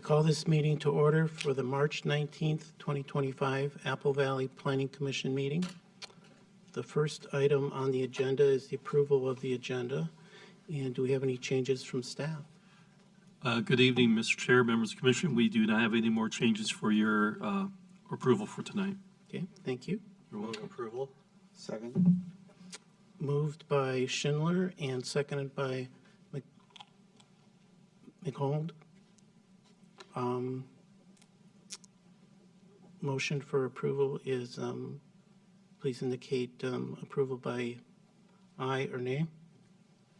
Call this meeting to order for the March 19th, 2025 Apple Valley Planning Commission meeting. The first item on the agenda is the approval of the agenda. And do we have any changes from staff? Good evening, Mr. Chair, members of the Commission. We do not have any more changes for your approval for tonight. Okay, thank you. You're welcome. Approval. Second. Moved by Schindler and seconded by McCold. Motion for approval is, please indicate approval by aye or nay.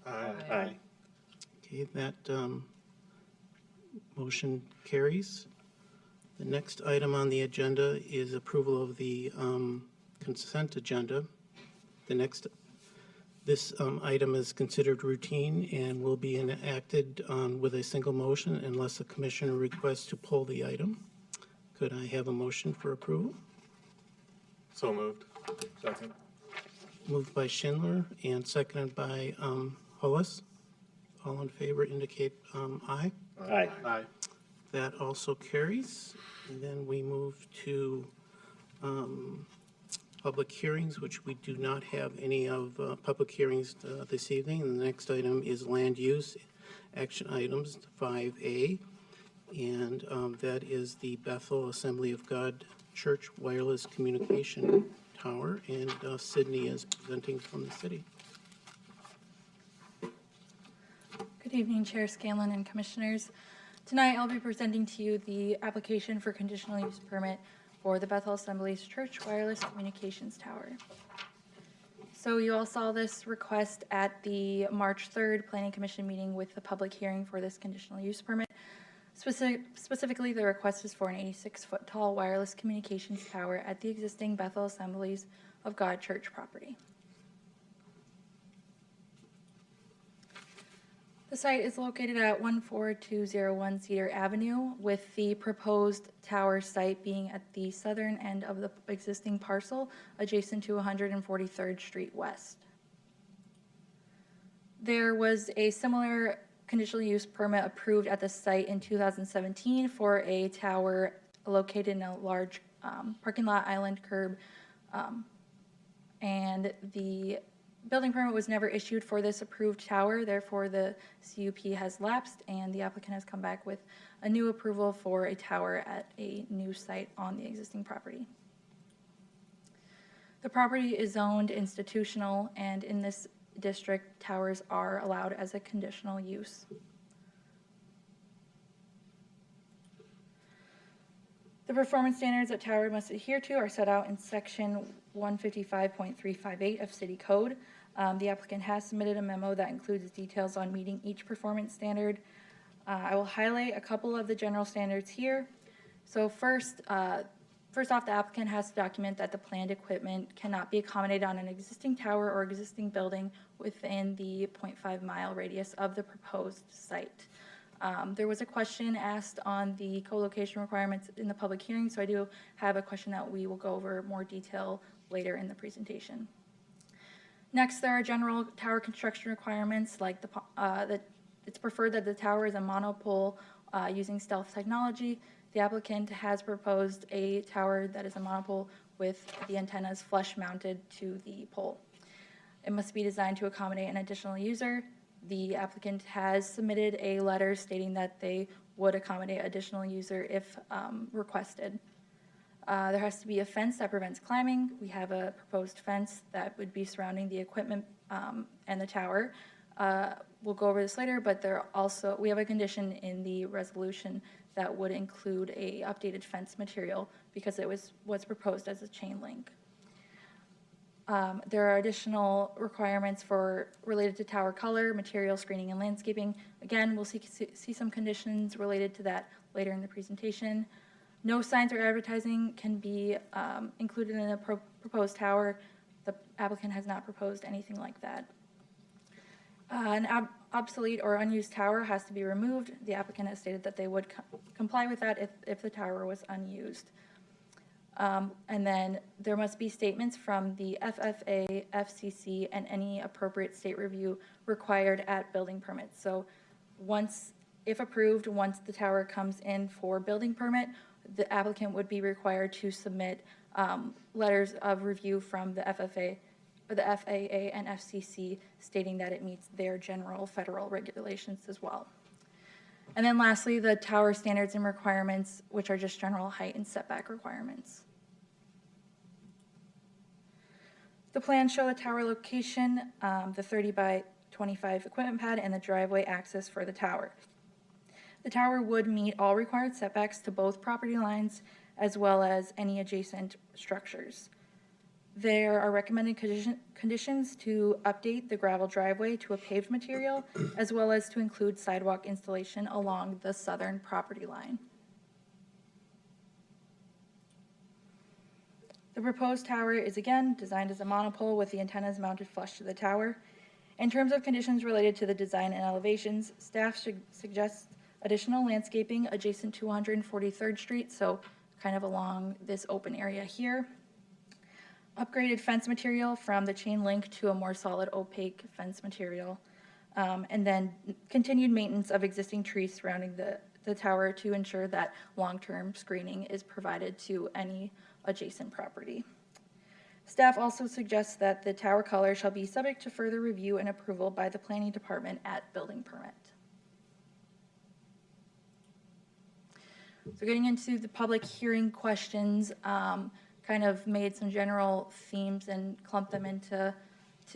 Aye. Okay, that motion carries. The next item on the agenda is approval of the consent agenda. This item is considered routine and will be enacted with a single motion unless the commissioner requests to pull the item. Could I have a motion for approval? So moved. Second. Moved by Schindler and seconded by Hollis. All in favor indicate aye. Aye. Aye. That also carries. And then we move to public hearings, which we do not have any of public hearings this evening. And the next item is land use action items 5A. And that is the Bethel Assembly of God Church Wireless Communication Tower. And Sydney is presenting from the city. Good evening, Chair Scanlon and Commissioners. Tonight I'll be presenting to you the application for conditional use permit for the Bethel Assemblies Church Wireless Communications Tower. So you all saw this request at the March 3rd Planning Commission meeting with the public hearing for this conditional use permit. Specifically, the request is for an 86-foot tall wireless communications tower at the existing Bethel Assemblies of God Church property. The site is located at 14201 Cedar Avenue, with the proposed tower site being at the southern end of the existing parcel, adjacent to 143rd Street West. There was a similar conditional use permit approved at the site in 2017 for a tower located in a large parking lot island curb, and the building permit was never issued for this approved tower. Therefore, the CUP has lapsed and the applicant has come back with a new approval for a tower at a new site on the existing property. The property is zoned institutional, and in this district, towers are allowed as a conditional use. The performance standards that tower must adhere to are set out in section 155.358 of City Code. The applicant has submitted a memo that includes details on meeting each performance standard. I will highlight a couple of the general standards here. So first off, the applicant has to document that the planned equipment cannot be accommodated on an existing tower or existing building within the 0.5 mile radius of the proposed site. There was a question asked on the co-location requirements in the public hearing, so I do have a question that we will go over more detail later in the presentation. Next, there are general tower construction requirements, like that it's preferred that the tower is a monopole using stealth technology. The applicant has proposed a tower that is a monopole with the antennas flush mounted to the pole. It must be designed to accommodate an additional user. The applicant has submitted a letter stating that they would accommodate additional user if requested. There has to be a fence that prevents climbing. We have a proposed fence that would be surrounding the equipment and the tower. We'll go over this later, but we have a condition in the resolution that would include a updated fence material because it was proposed as a chain link. There are additional requirements related to tower color, material, screening, and landscaping. Again, we'll see some conditions related to that later in the presentation. No signs or advertising can be included in a proposed tower. The applicant has not proposed anything like that. An obsolete or unused tower has to be removed. The applicant has stated that they would comply with that if the tower was unused. And then there must be statements from the FFA, FCC, and any appropriate state review required at building permits. So once If approved, once the tower comes in for building permit, the applicant would be required to submit letters of review from the FAA and FCC stating that it meets their general federal regulations as well. And then lastly, the tower standards and requirements, which are just general height and setback requirements. The plans show the tower location, the 30 by 25 equipment pad, and the driveway access for the tower. The tower would meet all required setbacks to both property lines as well as any adjacent structures. There are recommended conditions to update the gravel driveway to a paved material, as well as to include sidewalk installation along the southern property line. The proposed tower is again designed as a monopole with the antennas mounted flush to the tower. In terms of conditions related to the design and elevations, staff suggests additional landscaping adjacent to 143rd Street, so kind of along this open area here. Upgraded fence material from the chain link to a more solid opaque fence material. And then continued maintenance of existing trees surrounding the tower to ensure that long-term screening is provided to any adjacent property. Staff also suggests that the tower color shall be subject to further review and approval by the planning department at building permit. So getting into the public hearing questions, kind of made some general themes and clumped them into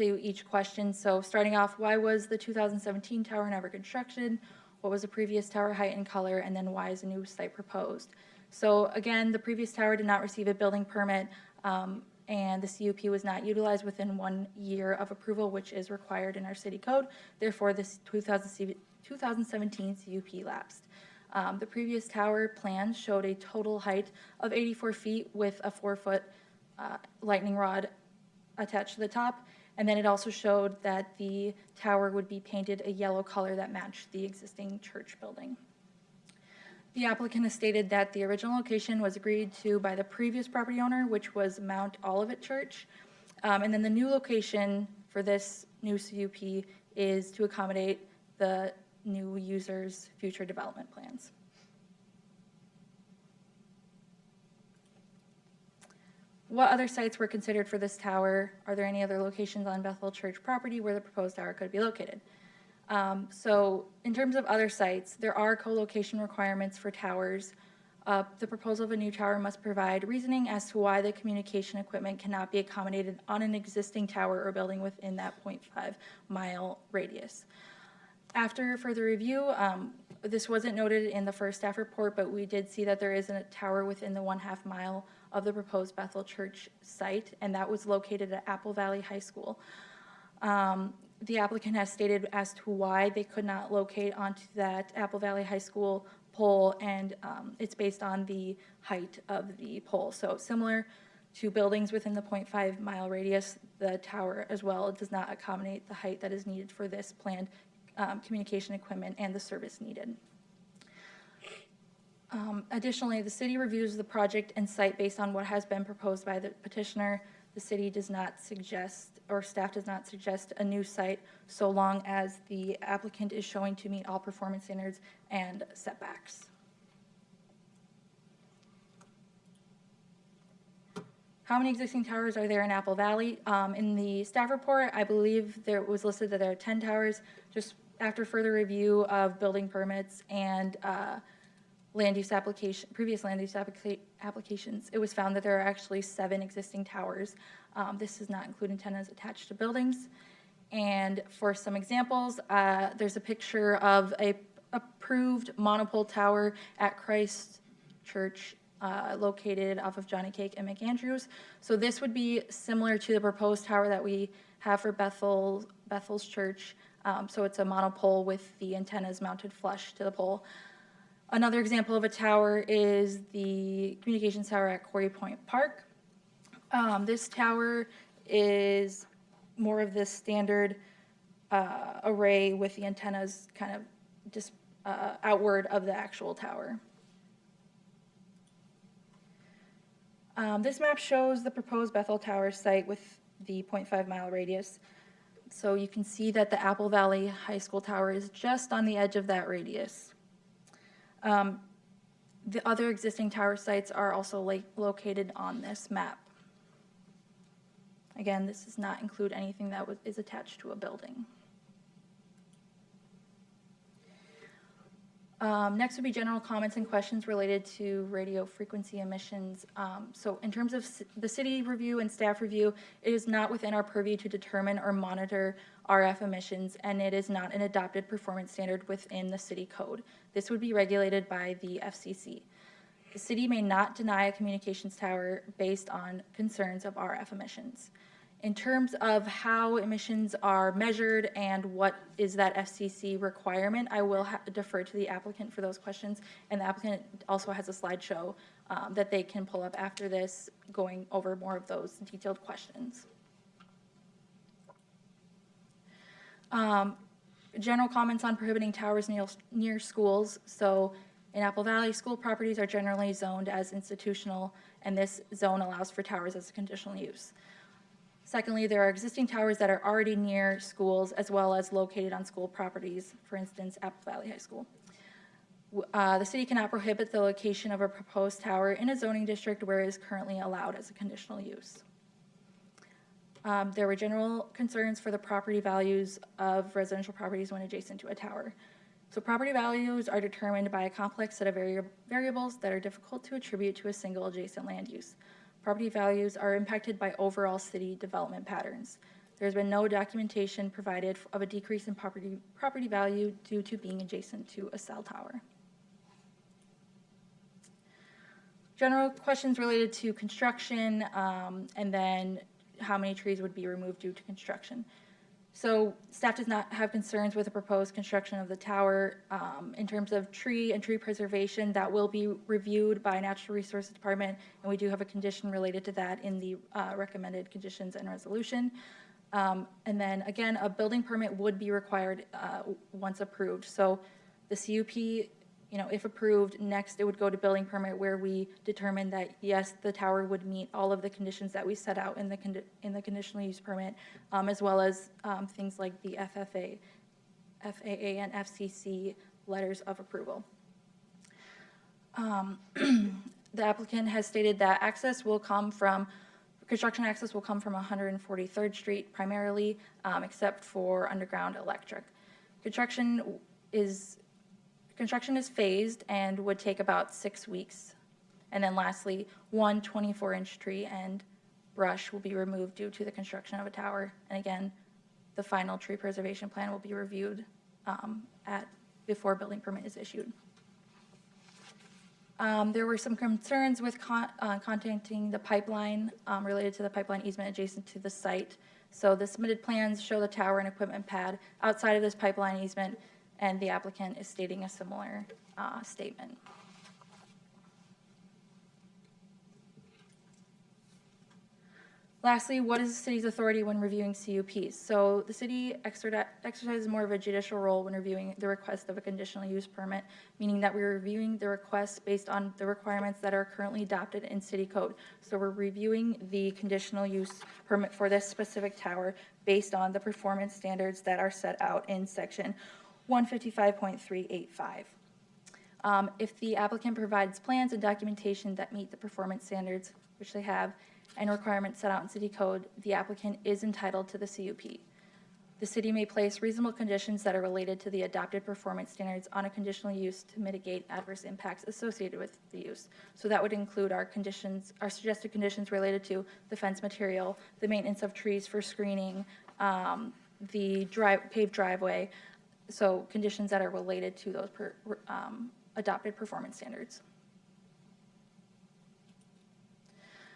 each question. So starting off, why was the 2017 tower never constructed? What was the previous tower height and color? And then why is a new site proposed? So again, the previous tower did not receive a building permit, and the CUP was not utilized within 1 year of approval, which is required in our city code. Therefore, this 2017 CUP lapsed. The previous tower plans showed a total height of 84 feet with a 4-foot lightning rod attached to the top. And then it also showed that the tower would be painted a yellow color that matched the existing church building. The applicant has stated that the original location was agreed to by the previous property owner, which was Mount Olivet Church. And then the new location for this new CUP is to accommodate the new users' future development plans. What other sites were considered for this tower? Are there any other locations on Bethel Church property where the proposed tower could be located? So in terms of other sites, there are co-location requirements for towers. The proposal of a new tower must provide reasoning as to why the communication equipment cannot be accommodated on an existing tower or building within that 0.5-mile radius. After further review, this wasn't noted in the first staff report, but we did see that there is a tower within the 1/2 mile of the proposed Bethel Church site, and that was located at Apple Valley High School. The applicant has stated as to why they could not locate onto that Apple Valley High School pole, and it's based on the height of the pole. So similar to buildings within the 0.5-mile radius, the tower as well does not accommodate the height that is needed for this planned communication equipment and the service needed. Additionally, the city reviews the project and site based on what has been proposed by the petitioner. The city does not suggest, or staff does not suggest, a new site so long as the applicant is showing to meet all performance standards and setbacks. How many existing towers are there in Apple Valley? In the staff report, I believe there was listed that there are 10 towers. Just after further review of building permits and previous land use applications, it was found that there are actually 7 existing towers. This does not include antennas attached to buildings. And for some examples, there's a picture of a approved monopole tower at Christ Church, located off of Johnny Cake and McAndrews. So this would be similar to the proposed tower that we have for Bethel's Church. So it's a monopole with the antennas mounted flush to the pole. Another example of a tower is the communications tower at Quarry Point Park. This tower is more of this standard array with the antennas kind of just outward of the actual tower. This map shows the proposed Bethel Tower site with the 0.5-mile radius. So you can see that the Apple Valley High School Tower is just on the edge of that radius. The other existing tower sites are also located on this map. Again, this does not include anything that is attached to a building. Next would be general comments and questions related to radio frequency emissions. So in terms of the city review and staff review, it is not within our purview to determine or monitor RF emissions, and it is not an adopted performance standard within the city code. This would be regulated by the FCC. The city may not deny a communications tower based on concerns of RF emissions. In terms of how emissions are measured and what is that FCC requirement, I will defer to the applicant for those questions. And the applicant also has a slideshow that they can pull up after this, going over more of those detailed questions. General comments on prohibiting towers near schools. So in Apple Valley, school properties are generally zoned as institutional, and this zone allows for towers as a conditional use. Secondly, there are existing towers that are already near schools as well as located on school properties, for instance, Apple Valley High School. The city cannot prohibit the location of a proposed tower in a zoning district where it is currently allowed as a conditional use. There were general concerns for the property values of residential properties when adjacent to a tower. So property values are determined by a complex set of variables that are difficult to attribute to a single adjacent land use. Property values are impacted by overall city development patterns. There's been no documentation provided of a decrease in property value due to being adjacent to a cell tower. General questions related to construction, and then how many trees would be removed due to construction. So staff does not have concerns with the proposed construction of the tower. In terms of tree and tree preservation, that will be reviewed by Natural Resources Department, and we do have a condition related to that in the recommended conditions and resolution. And then again, a building permit would be required once approved. So the CUP, if approved, next it would go to building permit, where we determine that yes, the tower would meet all of the conditions that we set out in the conditional use permit, as well as things like the FAA and FCC letters of approval. The applicant has stated that construction access will come from 143rd Street primarily, except for underground electric. Construction is phased and would take about 6 weeks. And then lastly, one 24-inch tree and brush will be removed due to the construction of a tower. And again, the final tree preservation plan will be reviewed before building permit is issued. There were some concerns with contacting the pipeline related to the pipeline easement adjacent to the site. So the submitted plans show the tower and equipment pad outside of this pipeline easement, and the applicant is stating a similar statement. Lastly, what is the city's authority when reviewing CUPs? So the city exercises more of a judicial role when reviewing the request of a conditional use permit, meaning that we're reviewing the request based on the requirements that are currently adopted in city code. So we're reviewing the conditional use permit for this specific tower based on the performance standards that are set out in section 155.385. If the applicant provides plans and documentation that meet the performance standards, which they have, and requirements set out in city code, the applicant is entitled to the CUP. The city may place reasonable conditions that are related to the adopted performance standards on a conditional use to mitigate adverse impacts associated with the use. So that would include our suggested conditions related to the fence material, the maintenance of trees for screening, the paved driveway, so conditions that are related to those adopted performance standards.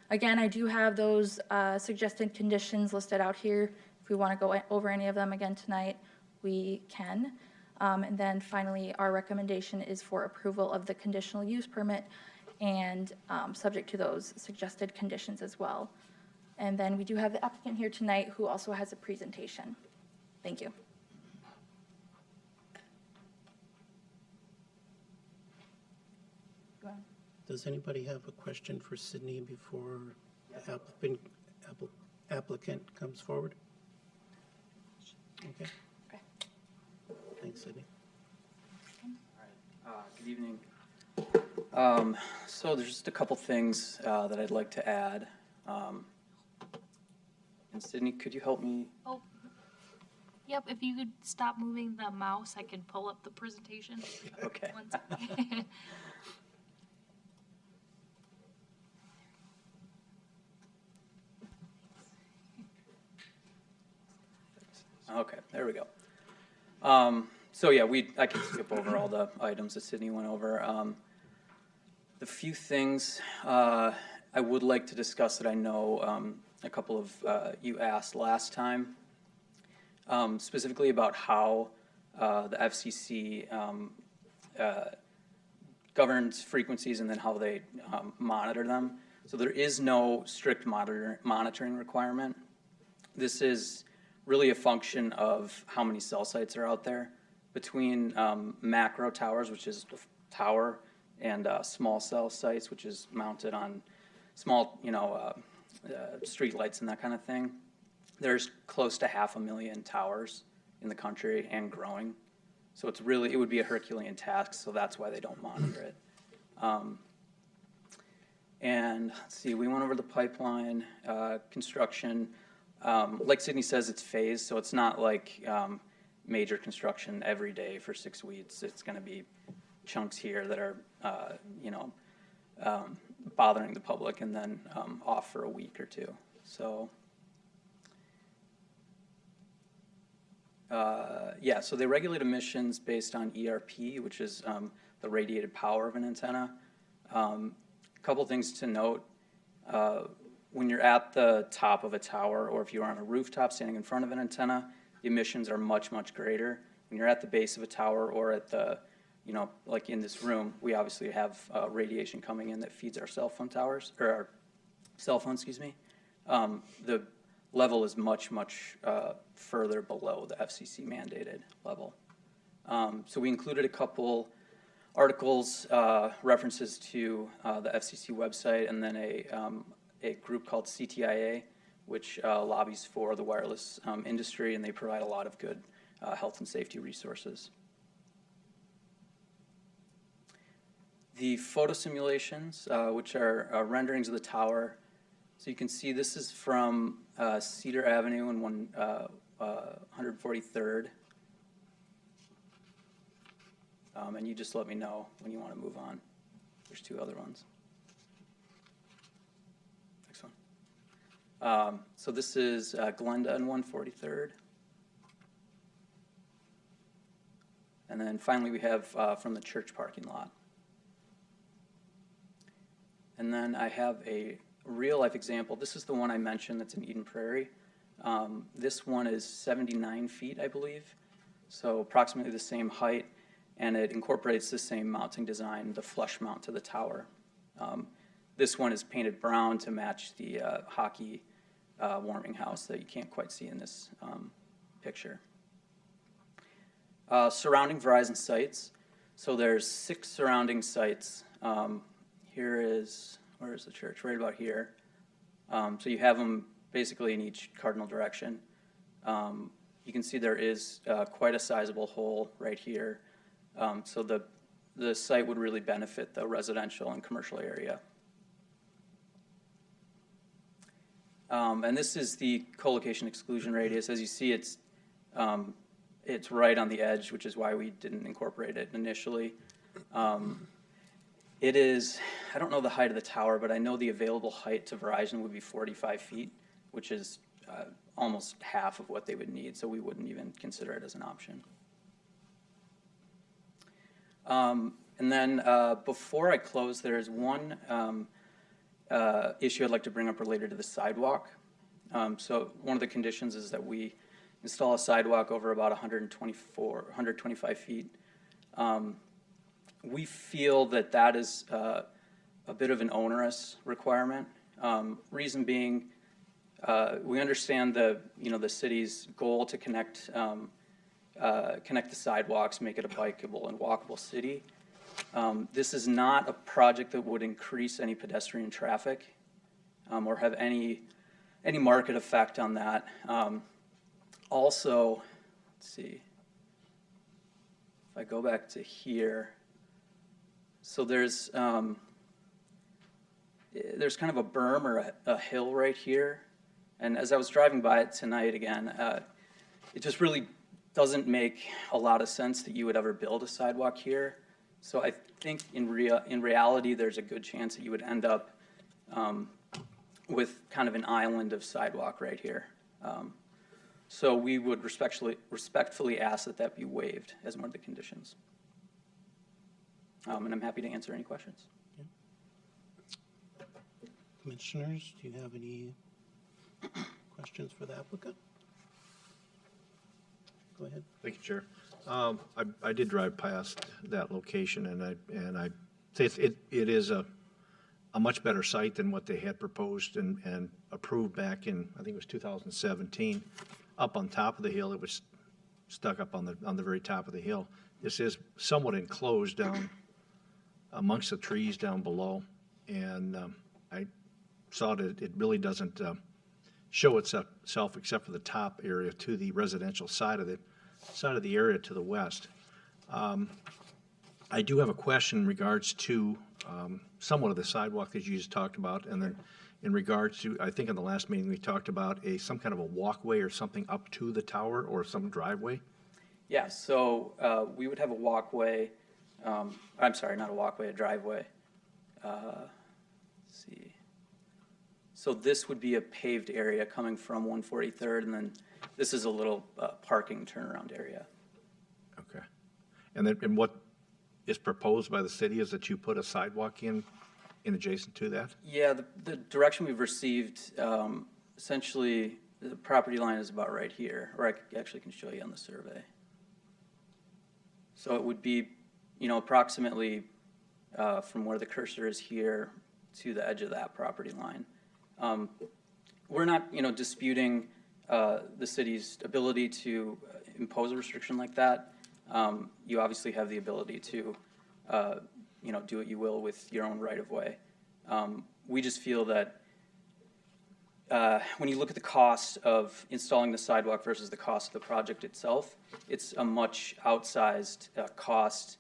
Again, I do have those suggested conditions listed out here. If we want to go over any of them again tonight, we can. And then finally, our recommendation is for approval of the conditional use permit and subject to those suggested conditions as well. And then we do have the applicant here tonight who also has a presentation. Thank you. Does anybody have a question for Sydney before the applicant comes forward? Okay. Thanks, Sydney. Good evening. So there's just a couple things that I'd like to add. And Sydney, could you help me? Oh, yep, if you could stop moving the mouse, I can pull up the presentation. Okay. One second. Okay, there we go. So yeah, I can skip over all the items that Sydney went over. The few things I would like to discuss that I know a couple of you asked last time, specifically about how the FCC governs frequencies and then how they monitor them. So there is no strict monitoring requirement. This is really a function of how many cell sites are out there. Between macro towers, which is a tower, and small cell sites, which is mounted on small, street lights and that kind of thing, there's close to 500,000 towers in the country and growing. So it would be a Herculean task, so that's why they don't monitor it. And let's see, we went over the pipeline construction. Like Sydney says, it's phased, so it's not like major construction every day for 6 weeks. It's going to be chunks here that are, bothering the public, and then off for a week or two. So, so they regulate emissions based on ERP, which is the radiated power of an antenna. A couple things to note. When you're at the top of a tower, or if you're on a rooftop standing in front of an antenna, the emissions are much, much greater. When you're at the base of a tower, or at the, like in this room, we obviously have radiation coming in that feeds our cell phone towers, or our cell phone, excuse me. The level is much, much further below the FCC mandated level. So we included a couple articles, references to the FCC website, and then a group called CTIA, which lobbies for the wireless industry, and they provide a lot of good health and safety resources. The photo simulations, which are renderings of the tower. So you can see this is from Cedar Avenue and 143rd. And you just let me know when you want to move on. There's 2 other ones. Next one. So this is Glenda and 143rd. And then finally we have from the church parking lot. And then I have a real-life example. This is the one I mentioned that's in Eden Prairie. This one is 79 feet, I believe, so approximately the same height, and it incorporates the same mounting design, the flush mount to the tower. This one is painted brown to match the hockey warming house that you can't quite see in this picture. Surrounding Verizon sites. So there's 6 surrounding sites. Where is the church? Right about here. So you have them basically in each cardinal direction. You can see there is quite a sizable hole right here. So the site would really benefit the residential and commercial area. And this is the co-location exclusion radius. As you see, it's right on the edge, which is why we didn't incorporate it initially. It is, I don't know the height of the tower, but I know the available height to Verizon would be 45 feet, which is almost half of what they would need, so we wouldn't even consider it as an option. And then before I close, there's one issue I'd like to bring up related to the sidewalk. So one of the conditions is that we install a sidewalk over about 125 feet. We feel that that is a bit of an onerous requirement. Reason being, we understand the city's goal to connect the sidewalks, make it a bikeable and walkable city. This is not a project that would increase any pedestrian traffic or have any market effect on that. Also, let's see, if I go back to here, So there's kind of a berm or a hill right here. And as I was driving by it tonight again, it just really doesn't make a lot of sense that you would ever build a sidewalk here. So I think in reality, there's a good chance that you would end up with kind of an island of sidewalk right here. So we would respectfully ask that that be waived as one of the conditions. And I'm happy to answer any questions. Commissioners, do you have any questions for the applicant? Go ahead. Thank you, Chair. I did drive past that location, and I say it is a much better site than what they had proposed and approved back in, I think it was 2017. Up on top of the hill, it was stuck up on the very top of the hill. This is somewhat enclosed down amongst the trees down below, and I saw that it really doesn't show itself except for the top area to the residential side of the area to the west. I do have a question in regards to somewhat of the sidewalk that you just talked about, and then in regards to, I think in the last meeting we talked about some kind of a walkway or something up to the tower or some driveway. Yeah, so we would have a walkway, I'm sorry, not a walkway, a driveway. Let's see. So this would be a paved area coming from 143rd, and then this is a little parking turnaround area. Okay. And what is proposed by the city is that you put a sidewalk in adjacent to that? Yeah, the direction we've received, essentially, the property line is about right here, or I actually can show you on the survey. So it would be, approximately from where the cursor is here to the edge of that property line. We're not, disputing the city's ability to impose a restriction like that. You obviously have the ability to, do what you will with your own right-of-way. We just feel that when you look at the cost of installing the sidewalk versus the cost of the project itself, it's a much outsized cost.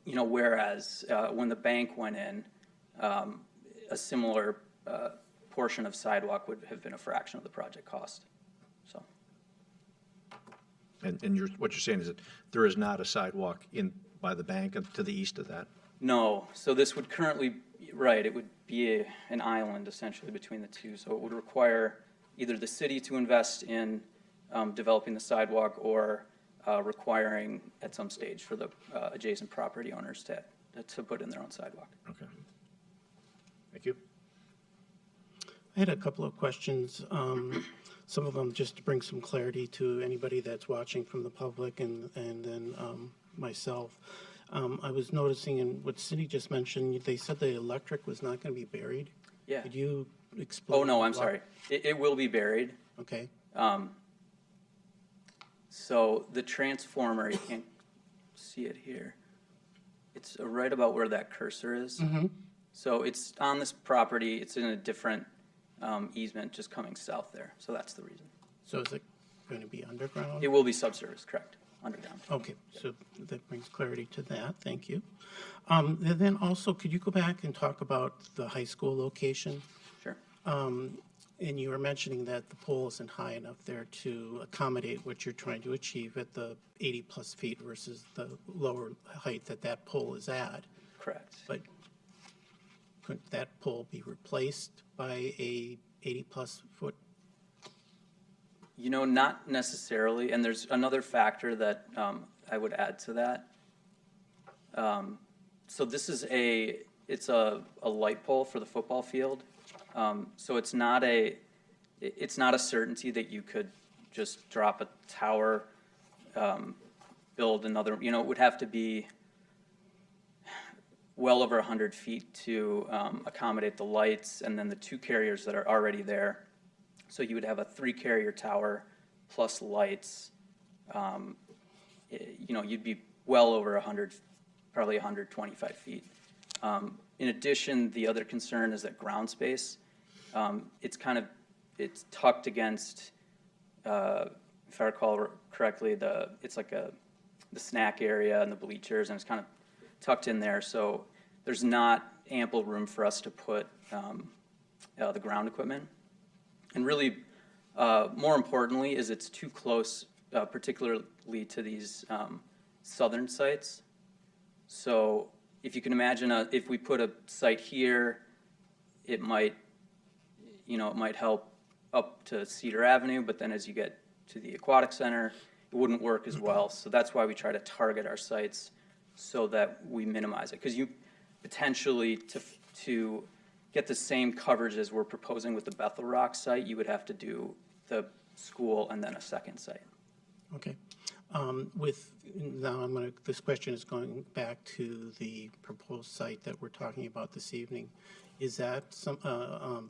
Whereas when the bank went in, a similar portion of sidewalk would have been a fraction of the project cost. So. And what you're saying is that there is not a sidewalk in by the bank to the east of that? No, so this would currently, right, it would be an island essentially between the two. So it would require either the city to invest in developing the sidewalk or requiring at some stage for the adjacent property owners to put in their own sidewalk. Okay. Thank you. I had a couple of questions, some of them just to bring some clarity to anybody that's watching from the public and then myself. I was noticing in what Cindy just mentioned, they said the electric was not going to be buried. Yeah. Could you explain? Oh, no, I'm sorry. It will be buried. Okay. So the transformer, you can't see it here. It's right about where that cursor is. Mm-hmm. So it's on this property. It's in a different easement just coming south there. So that's the reason. So is it going to be underground? It will be subsurface, correct, underground. Okay, so that brings clarity to that. Thank you. And then also, could you go back and talk about the high school location? Sure. And you were mentioning that the pole isn't high enough there to accommodate what you're trying to achieve at the 80-plus feet versus the lower height that that pole is at. Correct. But couldn't that pole be replaced by a 80-plus foot? Not necessarily. And there's another factor that I would add to that. So this is it's a light pole for the football field. So it's not a certainty that you could just drop a tower, build another, it would have to be well over 100 feet to accommodate the lights and then the two carriers that are already there. So you would have a 3-carrier tower plus lights. You'd be well over 100, probably 125 feet. In addition, the other concern is that ground space. It's tucked against, if I recall correctly, it's like the snack area and the bleachers, and it's kind of tucked in there, so there's not ample room for us to put the ground equipment. And really, more importantly, is it's too close, particularly to these southern sites. So if you can imagine, if we put a site here, it might help up to Cedar Avenue, but then as you get to the Aquatic Center, it wouldn't work as well. So that's why we try to target our sites so that we minimize it. Because you potentially, to get the same coverage as we're proposing with the Bethel Rock site, you would have to do the school and then a second site. Okay. Now this question is going back to the proposed site that we're talking about this evening. Is that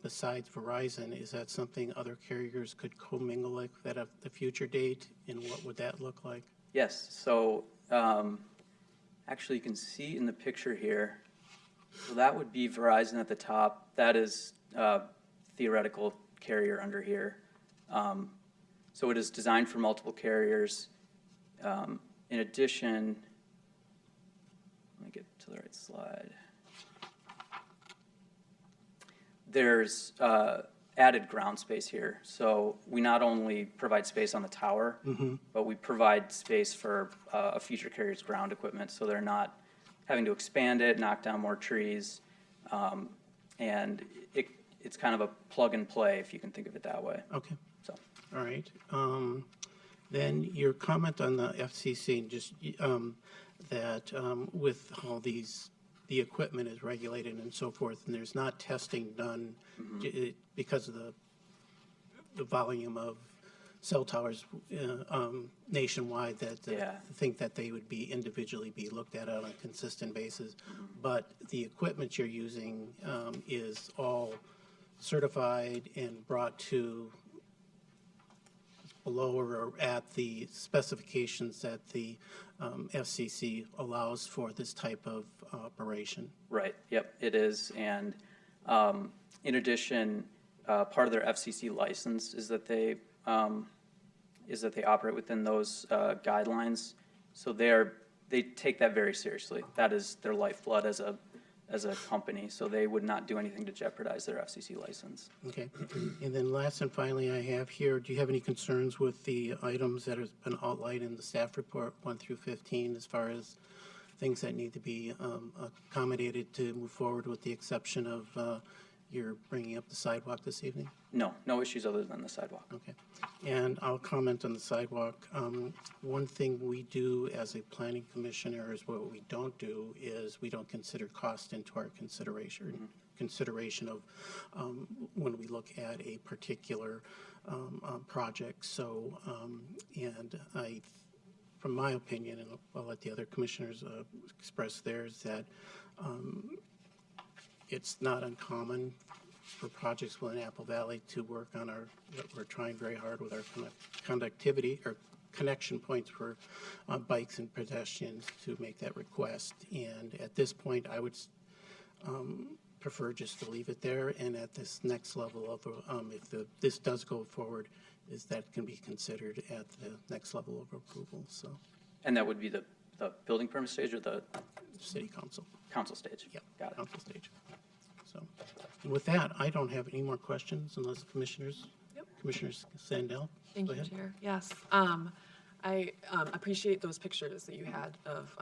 besides Verizon, is that something other carriers could commingle like at a future date? And what would that look like? Yes, so actually you can see in the picture here, so that would be Verizon at the top. That is theoretical carrier under here. So it is designed for multiple carriers. In addition, let me get to the right slide. There's added ground space here. So we not only provide space on the tower, but we provide space for a future carrier's ground equipment, so they're not having to expand it, knock down more trees, and it's kind of a plug and play, if you can think of it that way. Okay. So. All right. Then your comment on the FCC, just that with all these, the equipment is regulated and so forth, and there's not testing done because of the volume of cell towers nationwide, that think that they would be individually be looked at on a consistent basis. But the equipment you're using is all certified and brought to below or at the specifications that the FCC allows for this type of operation. Right, yep, it is. And in addition, part of their FCC license is that they operate within those guidelines. So they take that very seriously. That is their lifeblood as a company. So they would not do anything to jeopardize their FCC license. Okay. And then last and finally I have here, do you have any concerns with the items that have been outlined in the staff report 1 through 15 as far as things that need to be accommodated to move forward, with the exception of your bringing up the sidewalk this evening? No issues other than the sidewalk. Okay. And I'll comment on the sidewalk. One thing we do as a planning commissioner is what we don't do is we don't consider cost into our consideration of when we look at a particular project. So, and from my opinion, and I'll let the other commissioners express theirs, that it's not uncommon for projects within Apple Valley to work on we're trying very hard with our conductivity or connection points for bikes and pedestrians to make that request. And at this point, I would prefer just to leave it there. And at this next level of, if this does go forward, is that can be considered at the next level of approval. So. And that would be the building permit stage or the City Council. council stage? Yep. Got it. Council stage. So, and with that, I don't have any more questions unless commissioners. Yep. Commissioner Sandell. Thank go you, ahead. Chair. Yes. I appreciate those pictures that you had of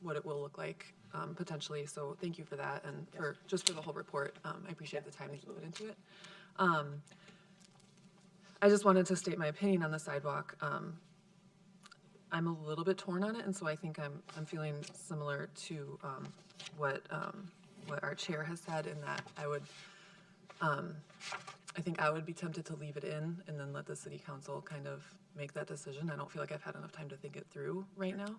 what it will look like potentially. So thank you for that, and for the whole report. I appreciate the time that you put into it. I just wanted to state my opinion on the sidewalk. I'm a little bit torn on it, and so I think I'm feeling similar to what our chair has said, in that I think I would be tempted to leave it in and then let the city council kind of make that decision. I don't feel like I've had enough time to think it through right now.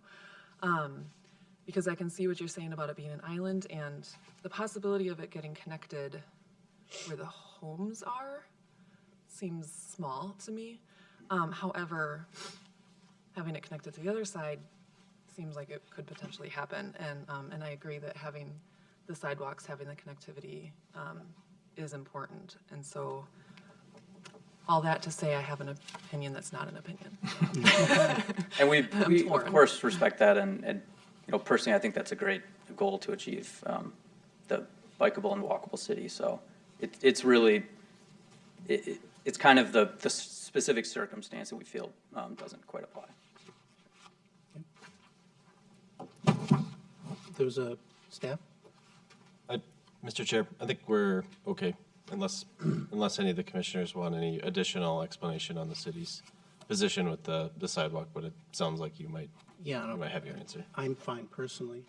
Because I can see what you're saying about it being an island, and the possibility of it getting connected where the homes are seems small to me. However, having it connected to the other side seems like it could potentially happen. And I agree that having the sidewalks, having the connectivity is important. And so all that to say, I have an opinion that's not an opinion. And we of course respect that, and personally I think that's a great goal to achieve the bikeable and walkable city. So it's really, it's kind of the specific circumstance that we feel doesn't quite apply. There's a staff? Mr. Chair, I think we're okay, unless any of the commissioners want any additional explanation on the city's position with the sidewalk, but it sounds like you might Yeah, have your answer. I'm fine personally.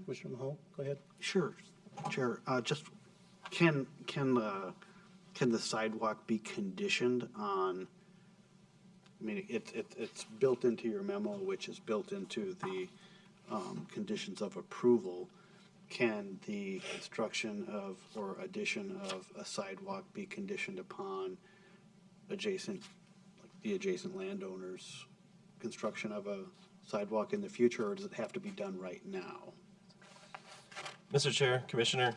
Commissioner Mahal, go ahead. Sure, Chair. Just can the sidewalk be conditioned on? I mean, it's built into your memo, which is built into the conditions of approval. Can the construction of or addition of a sidewalk be conditioned upon the adjacent landowners' construction of a sidewalk in the future, or does it have to be done right now? Mr. Chair, Commissioner,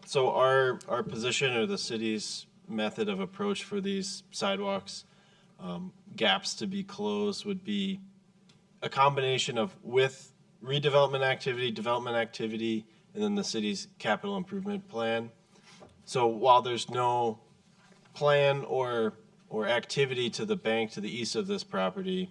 so our position or the city's method of approach for these sidewalks, gaps to be closed would be a combination of with redevelopment activity, development activity, and then the city's capital improvement plan. So while there's no plan or activity to the bank to the east of this property,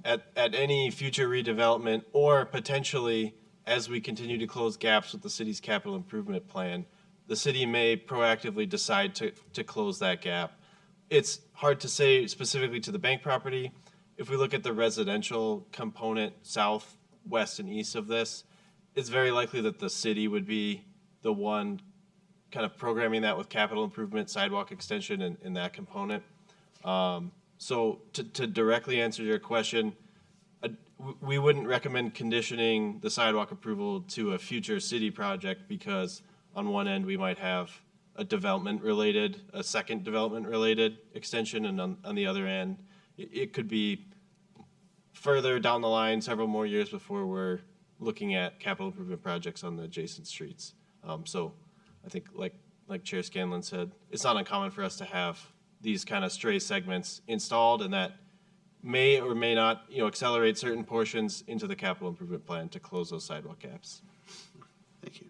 at any future redevelopment or potentially as we continue to close gaps with the city's capital improvement plan, the city may proactively decide to close that gap. It's hard to say specifically to the bank property. If we look at the residential component south, west, and east of this, it's very likely that the city would be the one kind of programming that with capital improvement, sidewalk extension, and that component. So to directly answer your question, we wouldn't recommend conditioning the sidewalk approval to a future city project because on one end we might have a second development-related extension, and on the other end, it could be further down the line, several more years before we're looking at capital improvement projects on the adjacent streets. So I think like Chair Scanlon said, it's not uncommon for us to have these kind of stray segments installed, and that may or may not, accelerate certain portions into the capital improvement plan to close those sidewalk gaps. Thank you.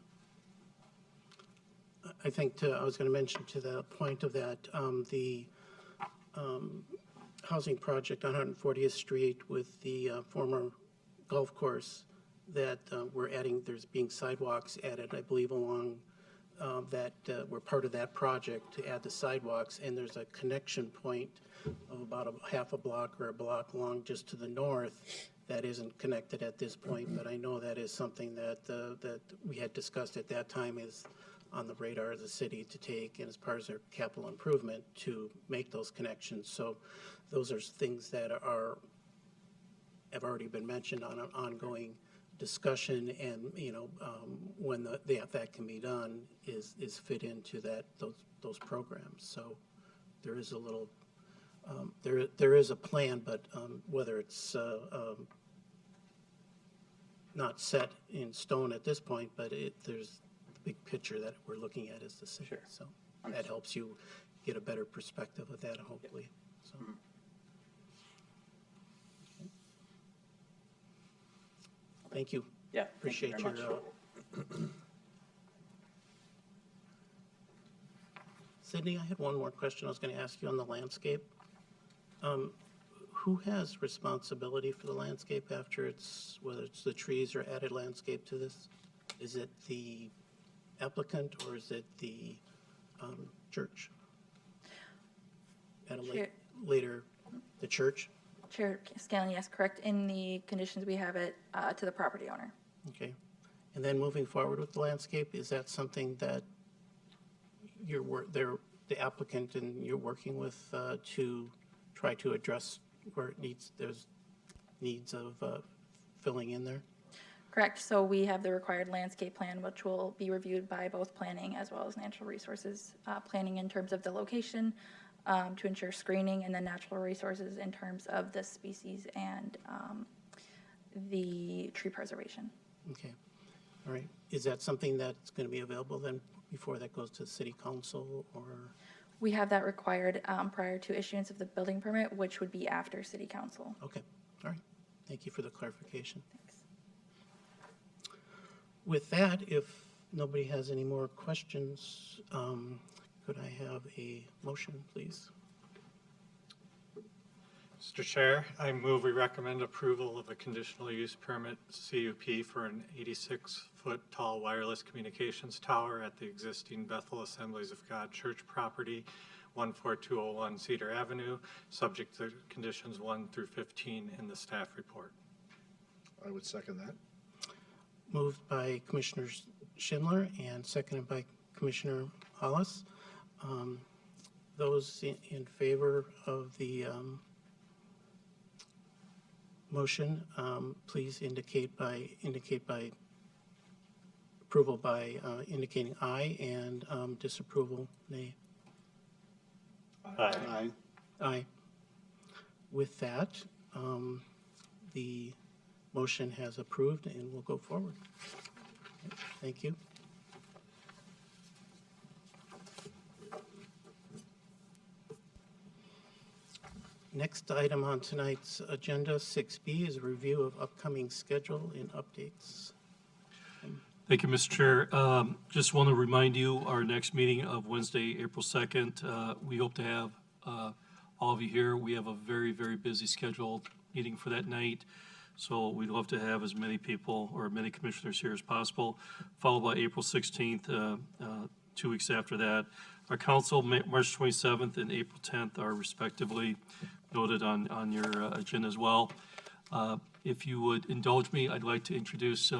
I think I was going to mention to the point of that, the housing project on 140th Street with the former golf course that we're adding, there's being sidewalks added, I believe, along that were part of that project to add the sidewalks, and there's a connection point of about a half a block or a block long just to the north that isn't connected at this point, but I know that is something that that we had discussed at that time is on the radar of the city to take, and as part of their capital improvement to make those connections. So those are things that have already been mentioned on an ongoing discussion, and when that can be done is fit into those programs. So there is a little there is a plan, but whether it's not set in stone at this point, but there's the big picture that we're looking at as the city. Sure. So that helps you get a better perspective of that, hopefully. So. Thank you. Yeah, Appreciate thank you very your. Sydney, I had one more question I was going to ask you on the landscape. Who has responsibility for the landscape after whether it's the trees or added landscape to this? Is it the applicant or is it the church? At a later, the church? Chair Scanlon, yes, correct. In the conditions, we have it to the property owner. Okay. And then moving forward with the landscape, is that something that the applicant and you're working with to try to address where there's needs of filling in there? Correct. So we have the required landscape plan, which will be reviewed by both planning as well as natural resources. Planning in terms of the location to ensure screening, and then natural resources in terms of the species and the tree preservation. Okay. All right. Is that something that's going to be available then before that goes to city council, or? We have that required prior to issuance of the building permit, which would be after city council. Okay. All right. Thank you for the clarification. Thanks. With that, if nobody has any more questions, could I have a motion, please? Mr. Chair, I move we recommend approval of a conditional use permit CUP for an 86-foot tall wireless communications tower at the existing Bethel Assemblies of God Church property, 14201 Cedar Avenue, subject to conditions 1 through 15 in the staff report. I would second that. Moved by Commissioner Schindler and seconded by Commissioner Hollis. Those in favor of the motion, please indicate by approval by indicating aye, and disapproval nay. Aye. Aye. With that, the motion has approved and will go forward. Thank you. Next item on tonight's agenda, 6B, is a review of upcoming schedule and updates. Thank you, Mr. Chair. Just want to remind you, our next meeting of Wednesday, April 2nd, we hope to have all of you here. We have a very, very busy scheduled meeting for that night, so we'd love to have as many people or many commissioners here as possible, followed by April 16th, 2 weeks after that. Our council, March 27th and April 10th, are respectively noted on your agenda as well. If you would indulge me, I'd like to introduce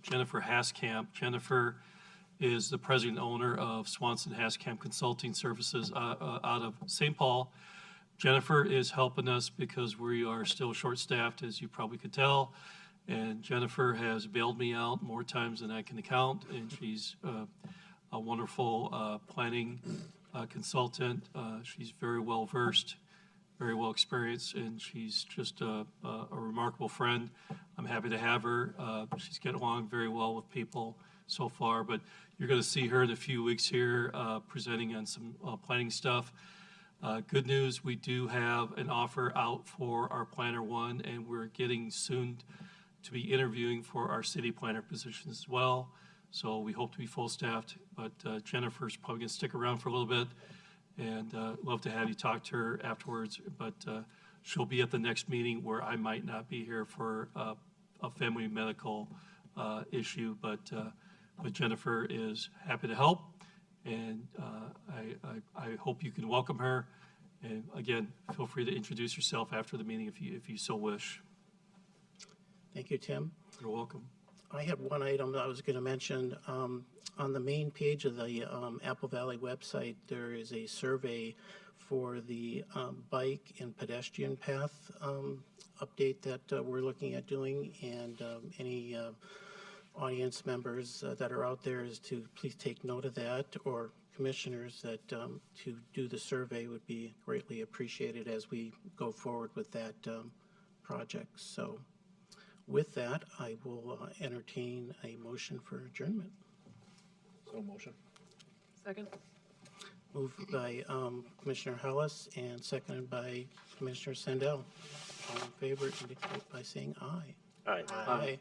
Jennifer Haskamp. Jennifer is the president and owner of Swanson Haskamp Consulting Services out of St. Paul. Jennifer is helping us because we are still short-staffed, as you probably could tell. And Jennifer has bailed me out more times than I can count, and she's a wonderful planning consultant. She's very well-versed, very well experienced, and she's just a remarkable friend. I'm happy to have her. She's getting along very well with people so far, but you're going to see her in a few weeks here presenting on some planning stuff. Good news, we do have an offer out for our Planner 1, and we're getting soon to be interviewing for our city planner position as well. So we hope to be full-staffed, but Jennifer's probably going to stick around for a little bit, and love to have you talk to her afterwards. But she'll be at the next meeting where I might not be here for a family medical issue, but Jennifer is happy to help, and I hope you can welcome her. And again, feel free to introduce yourself after the meeting if you so wish. Thank you, Tim. You're welcome. I had one item that I was going to mention. On the main page of the Apple Valley website, there is a survey for the bike and pedestrian path update that we're looking at doing, and any audience members that are out there is to please take note of that, or commissioners that to do the survey would be greatly appreciated as we go forward with that project. So with that, I will entertain a motion for adjournment. So motion. Second? Moved by Commissioner Hollis and seconded by Commissioner Sandell. All in favor indicate by saying aye. Aye. Aye.